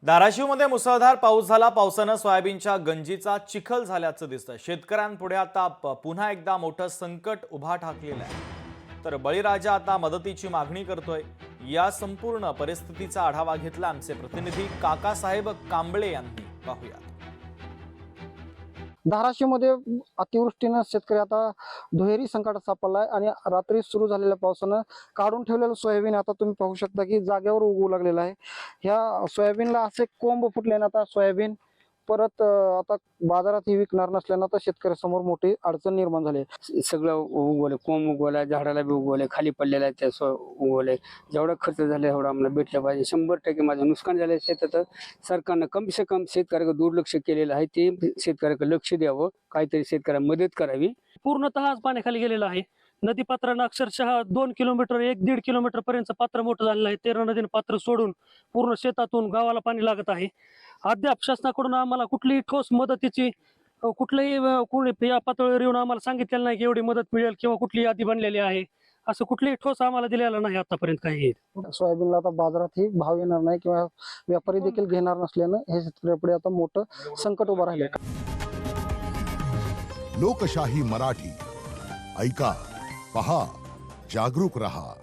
धाराशिवमध्ये मुसळधार पाऊस झाला। पावसानं सोयाबीनच्या गंजीचा चिखल झाल्याचं दिसतंय। शेतकऱ्यांपुढे आता पुन्हा एकदा मोठं संकट उभा ठाकलेलं आहे। तर बळीराजा आता मदतीची मागणी करतोय। या संपूर्ण परिस्थितीचा आढावा घेतला आमचे प्रतिनिधी काकासाहेब कांबळे यांनी। पाहूया। धाराशिवमध्ये अतिवृष्टीने शेतकरी आता दुहेरी संकटात सापडलाय आणि रात्री सुरू झालेल्या पावसानं काढून ठेवलेलं सोयाबीन आता तुम्ही पाहू शकता की जागेवर उगवू लागलेलं आहे। ह्या सोयाबीनला असे कोंब फुटल्याने आता सोयाबीन परत आता बाजारात विकणार नसल्यानं आता शेतकऱ्यासमोर मोठी अडचण निर्माण झाली आहे। सगळं उगवलं, कोंब उगवला, झाडाला बी उगवले, खाली पडलेला आहे त्या उगवले। जेवढा खर्च झाला एवढा आम्हाला भेटला पाहिजे। 100% माझं नुकसान झालं शेतात। सरकारनं कम से कम शेतकऱ्याकडे दुर्लक्ष केलेलं आहे, ते शेतकऱ्याकडे लक्ष द्यावं, काहीतरी शेतकऱ्याला मदत करावी। पूर्णतः आज पाण्याखाली गेलेलं आहे। नदीपात्रानं अक्षरशः 2 किलोमीटर 1-1.5 किलोमीटर पर्यंत पात्र मोठं झालेलं आहे। तेरणा नदीनं पात्र सोडून पूर्ण शेतातून गावाला पाणी लागत आहे। अद्याप शासनाकडून आम्हाला कुठलीही ठोस मदतीची कोणी या पातळीवर येऊन आम्हाला सांगितलेलं नाही की एवढी मदत मिळेल किंवा कुठली यादी बनलेली आहे। असं कुठलीही ठोस आम्हाला दिलेलं नाही आतापर्यंत काही। सोयाबीनला आता बाजारातही भाव येणार नाही किंवा व्यापारी देखील घेणार नसल्यानं हे शेतकऱ्यापुढे आता मोठं संकट उभं राहिलं आहे। लोकशाही मराठी ऐका, पहा, जागरूक रहा।